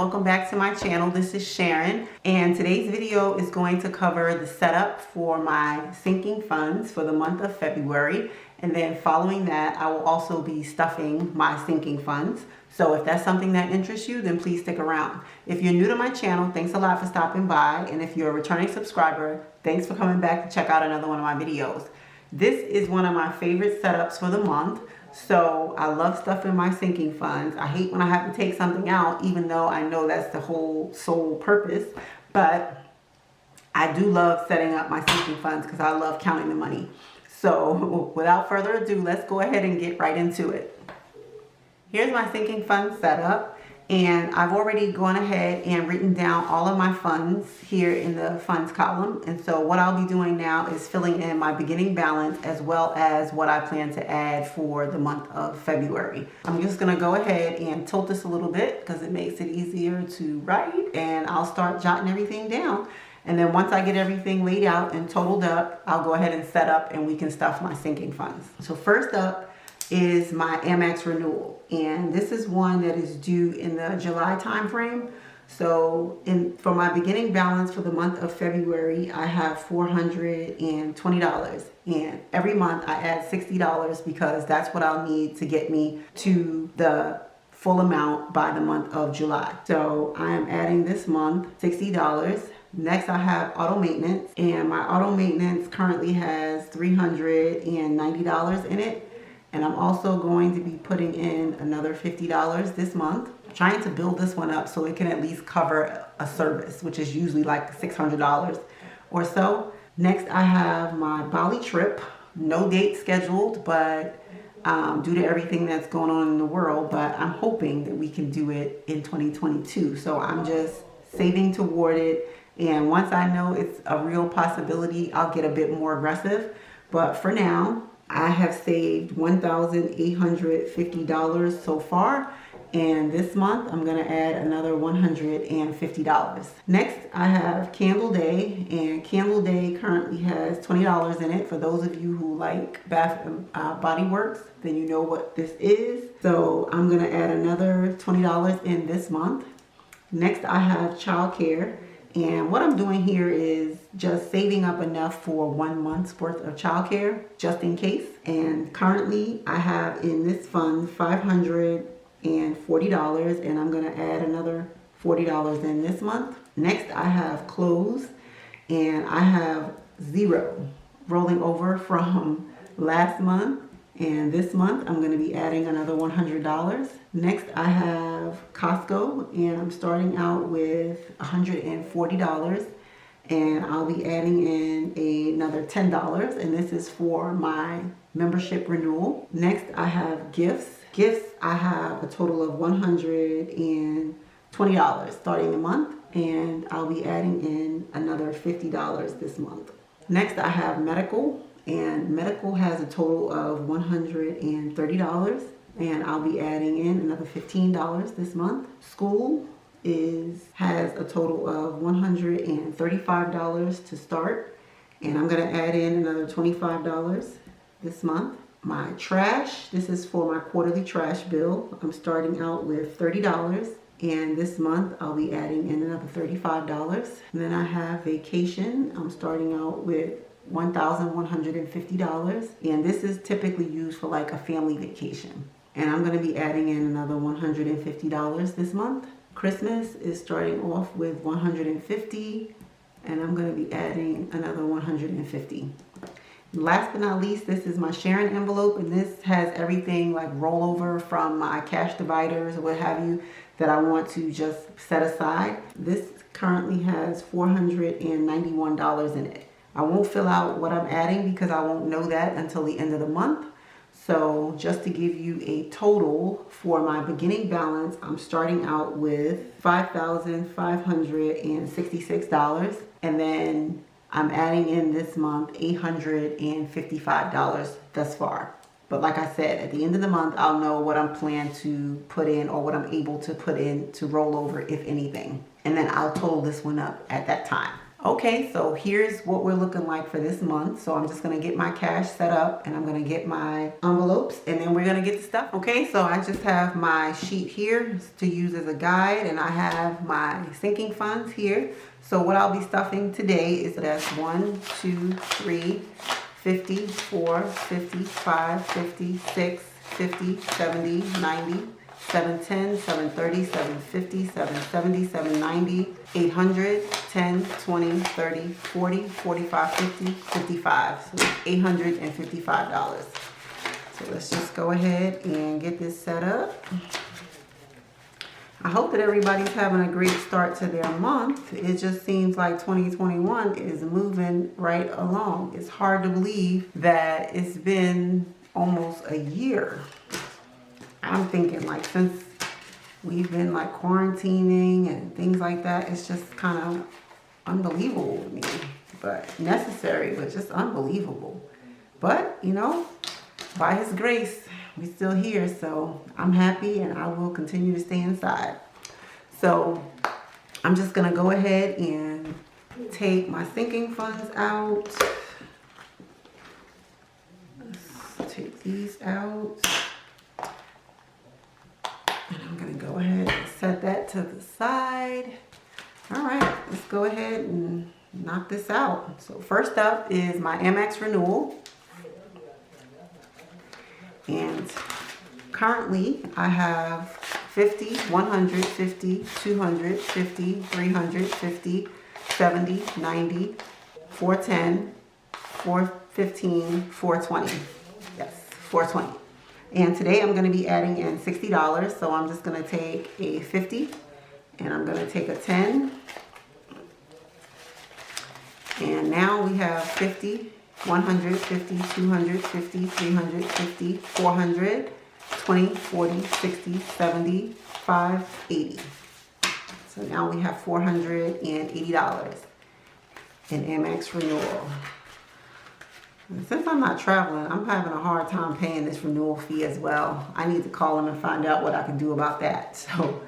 welcome back to my channel. This is Sharon, and today's video is going to cover the setup for my sinking funds for the month of February, and then following that I will also be stuffing my sinking funds. So if that's something that interests you, then please stick around. If you're new to my channel, thanks a lot for stopping by, and if you're a returning subscriber, thanks for coming back to check out another one of my videos. This is one of my favorite setups for the month. So I love stuffing my sinking funds. I hate when I have to take something out, even though I know that's the whole sole purpose. But I do love setting up my sinking funds because I love counting the money. So without further ado, let's go ahead and get right into it. Here's my sinking fund setup. And I've already gone ahead and written down all of my funds here in the funds column. And so what I'll be doing now is filling in my beginning balance as well as what I plan to add for the month of February. I'm just gonna go ahead and tilt this a little bit because it makes it easier to write, and I'll start jotting everything down. And then once I get everything laid out and totaled up, I'll go ahead and set up and we can stuff my sinking funds. So first up is my Amex renewal, and this is one that is due in the July time frame. So for my beginning balance for the month of February, I have $420, and every month I add $60 because that's what I'll need to get me to the full amount by the month of July. So I am adding this month $60. Next, I have auto maintenance, and my auto maintenance currently has $390 in it. And I'm also going to be putting in another $50 this month. I'm trying to build this one up so it can at least cover a service, which is usually like $600 or so. Next, I have my Bali trip. No date scheduled, but due to everything that's going on in the world, but I'm hoping that we can do it in 2022. So I'm just saving toward it. And once I know it's a real possibility, I'll get a bit more aggressive. But for now, I have saved $1,850 so far, and this month I'm going to add another $150. Next, I have Candle Day, and Candle Day currently has $20 in it. For those of you who like Bath and Body Works, then you know what this is. So I'm going to add another $20 in this month. Next, I have childcare. And what I'm doing here is just saving up enough for 1 month's worth of childcare, just in case. And currently I have in this fund $540, and I'm going to add another $40 in this month. Next, I have clothes, and I have $0 rolling over from last month. And this month, I'm going to be adding another $100. Next, I have Costco, and I'm starting out with $140. And I'll be adding in another $10. And this is for my membership renewal. Next, I have gifts. Gifts, I have a total of $120 starting the month. And I'll be adding in another $50 this month. Next, I have medical. And medical has a total of $130, and I'll be adding in another $15 this month. School has a total of $135 to start, and I'm going to add in another $25 this month. My trash, this is for my quarterly trash bill. I'm starting out with $30, and this month I'll be adding in another $35. And then I have vacation. I'm starting out with $1,150, and this is typically used for like a family vacation. And I'm going to be adding in another $150 this month. Christmas is starting off with $150, and I'm going to be adding another $150. Last but not least, this is my Sharon envelope, and this has everything like rollover from my cash dividers or what have you that I want to just set aside. This currently has $491 in it. I won't fill out what I'm adding because I won't know that until the end of the month. So just to give you a total for my beginning balance, I'm starting out with $5,566, and then I'm adding in this month $855 thus far. But like I said, at the end of the month, I'll know what I'm planning to put in or what I'm able to put in to roll over, if anything. And then I'll total this one up at that time. Okay, so here's what we're looking like for this month. So I'm just gonna get my cash set up and I'm gonna get my envelopes and then we're gonna get the stuff. Okay, so I just have my sheet here to use as a guide and I have my sinking funds here. So what I'll be stuffing today is that's 1, 2, 3, 50, 4, 55, 56, 50, 70, 90, 710, 730, 750, 770, 790, 800, 10, 20, 30, 40, 45, 50, 55. So $855. So let's just go ahead and get this set up. I hope that everybody's having a great start to their month. It just seems like 2021 is moving right along. It's hard to believe that it's been almost a year. I'm thinking like since we've been like quarantining and things like that, it's just kind of unbelievable to me, but necessary, but just unbelievable. But you know, by His grace, we're still here, so I'm happy and I will continue to stay inside. So I'm just gonna go ahead and take my sinking funds out. Let's take these out. And I'm gonna go ahead and set that to the side. All right, let's go ahead and knock this out. So first up is my Amex renewal. And currently I have 50, 150, 250, 350, 70, 90, 410, 415, 420. Yes, 420. And today I'm going to be adding in $60. So I'm just going to take a 50 and I'm going to take a 10. And now we have 50, 150, 250, 350, 400, 20, 40, 60, 70, 5, 80. So now we have $480 in Amex renewal. And since I'm not traveling, I'm having a hard time paying this renewal fee as well. I need to call them and find out what I can do about that. So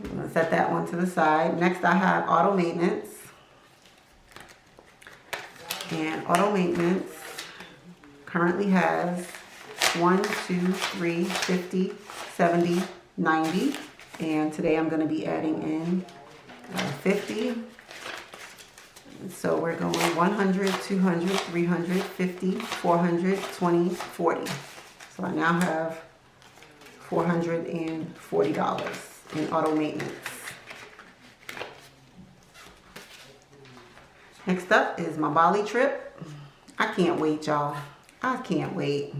I'm going to set that one to the side. Next I have auto maintenance. And auto maintenance currently has 1, 2, 3, 50, 70, 90. And today I'm going to be adding in 50. So we're going 100, 200, 300, 50, 400, 20, 40. So I now have $440 in auto maintenance. Next up is my Bali trip. I can't wait, y'all. I can't wait.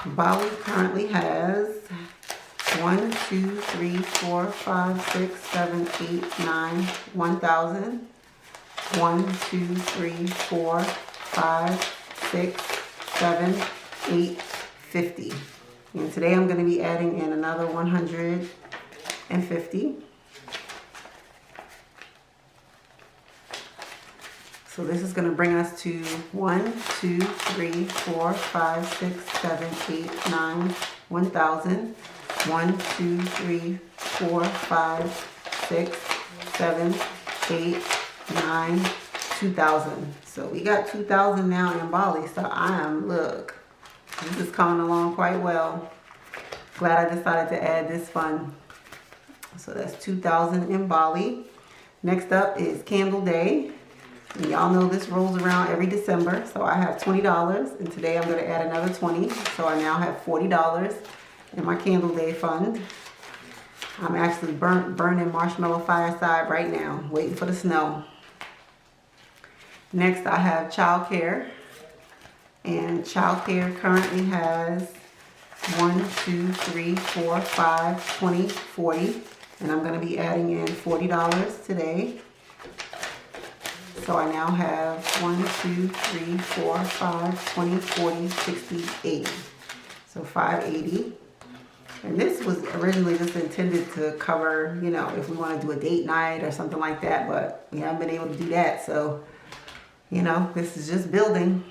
Bali currently has 1, 2, 3, 4, 5, 6, 7, 8, 9, 1,000. 1, 2, 3, 4, 5, 6, 7, 8, 50. And today I'm going to be adding in another 150. So this is going to bring us to 1, 2, 3, 4, 5, 6, 7, 8, 9, 1,000. 1, 2, 3, 4, 5, 6, 7, 8, 9, 2,000. So we got 2,000 now in Bali. So look, this is coming along quite well. Glad I decided to add this fund. So that's 2,000 in Bali. Next up is Candle Day. And y'all know this rolls around every December. So I have $20 and today I'm going to add another 20. So I now have $40 in my Candle Day fund. I'm actually burning marshmallow fireside right now, waiting for the snow. Next I have childcare. And childcare currently has 1, 2, 3, 4, 5, 20, 40. And I'm going to be adding in $40 today. So I now have 1, 2, 3, 4, 5, 20, 40, 60, 80. So 580. And this was originally just intended to cover, you know, if we want to do a date night or something like that, but we haven't been able to do that. So, you know, this is just building.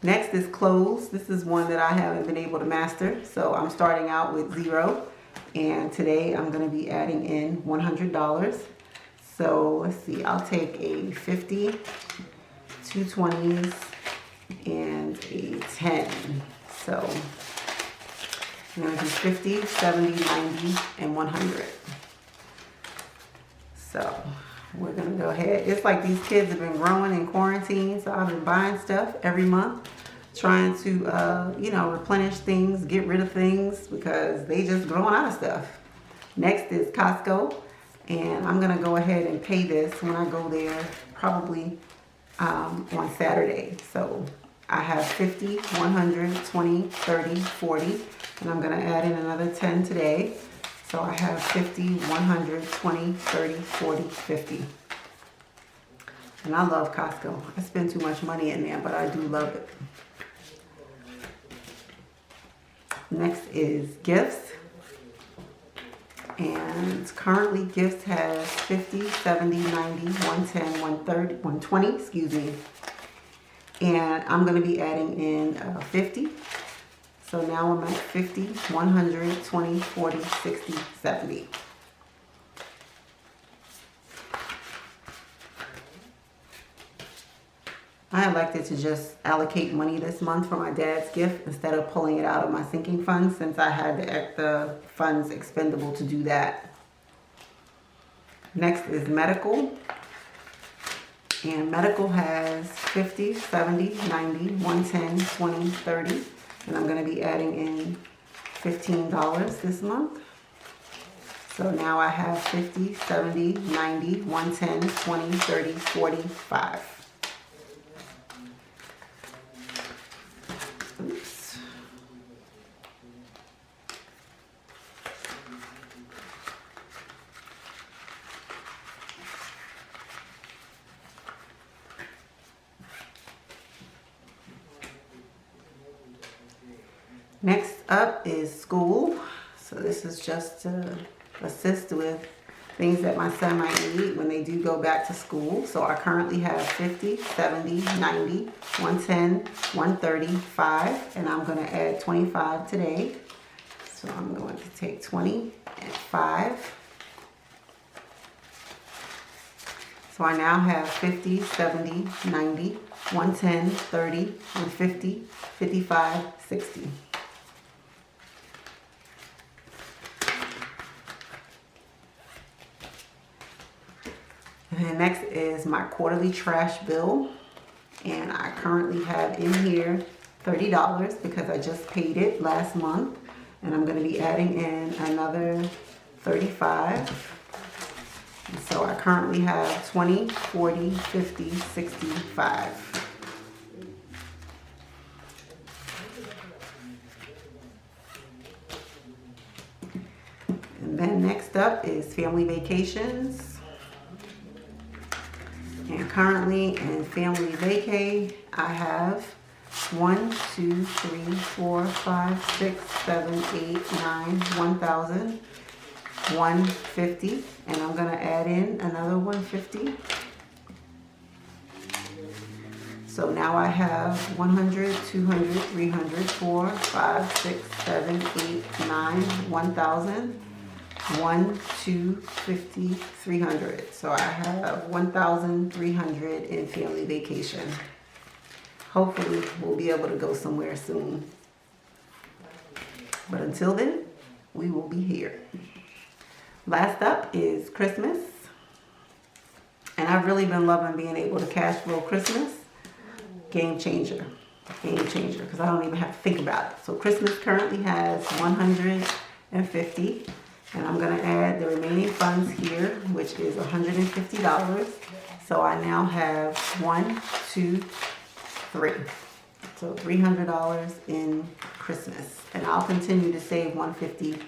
Next is clothes. This is one that I haven't been able to master. So I'm starting out with $0. And today I'm going to be adding in $100. So let's see, I'll take a 50, 2 20s, and a 10. So I'm going to do 50, 70, 90, and 100. So we're going to go ahead. It's like these kids have been growing in quarantine, so I've been buying stuff every month, trying to, you know, replenish things, get rid of things, because they just growing out of stuff. Next is Costco, and I'm going to go ahead and pay this when I go there, probably on Saturday. So I have 50, 100, 20, 30, 40, and I'm going to add in another 10 today. So I have 50, 100, 20, 30, 40, 50. And I love Costco. I spend too much money in there, but I do love it. Next is gifts. And currently gifts has 50, 70, 90, 110, 130, 120, excuse me. And I'm going to be adding in 50. So now I'm at 50, 100, 20, 40, 60, 70. I elected to just allocate money this month for my dad's gift instead of pulling it out of my sinking funds, since I had the funds expendable to do that. Next is medical. And medical has 50, 70, 90, 110, 20, 30. And I'm going to be adding in $15 this month. So now I have 50, 70, 90, 110, 20, 30, 45. Oops. Next up is school. So this is just to assist with things that my son might need when they do go back to school. So I currently have 50, 70, 90, 110, 130, 5, and I'm going to add 25 today. So I'm going to take 20 and 5. So I now have 50, 70, 90, 110, 30, 150, 55, 60. And next is my quarterly trash bill, and I currently have in here $30 because I just paid it last month, and I'm going to be adding in another 35. And so I currently have 20, 40, 50, 65. And then next up is family vacations. And currently in family vacay, I have 1, 2, 3, 4, 5, 6, 7, 8, 9, 1,000, 150, and I'm going to add in another 150. So now I have 100, 200, 300, 4, 5, 6, 7, 8, 9, 1,000. 1, 2, 50, 300. So I have 1,300 in family vacation. Hopefully we'll be able to go somewhere soon. But until then, we will be here. Last up is Christmas. And I've really been loving being able to cash flow Christmas. Game changer. Game changer, because I don't even have to think about it. So Christmas currently has 150. And I'm going to add the remaining funds here, which is $150. So I now have 1, 2, 3. So $300 in Christmas. And I'll continue to save $150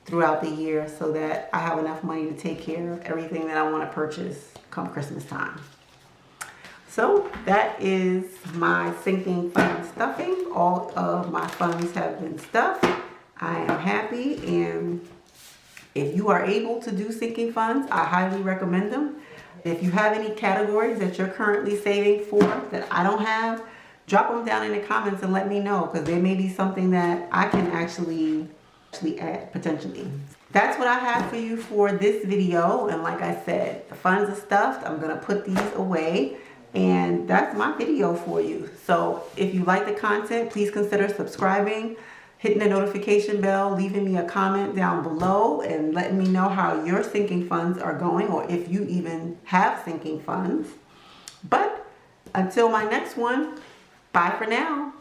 throughout the year so that I have enough money to take care of everything that I want to purchase come Christmas time. So that is my sinking fund stuffing. All of my funds have been stuffed. I am happy, and if you are able to do sinking funds, I highly recommend them. If you have any categories that you're currently saving for that I don't have, drop them down in the comments and let me know, because there may be something that I can actually add potentially. that's what I have for you for this video. And like I said, the funds are stuffed. I'm gonna put these away, and that's my video for you. So if you like the content, please consider subscribing, hitting the notification bell, leaving me a comment down below, and letting me know how your sinking funds are going, or if you even have sinking funds. But until my next one, bye for now.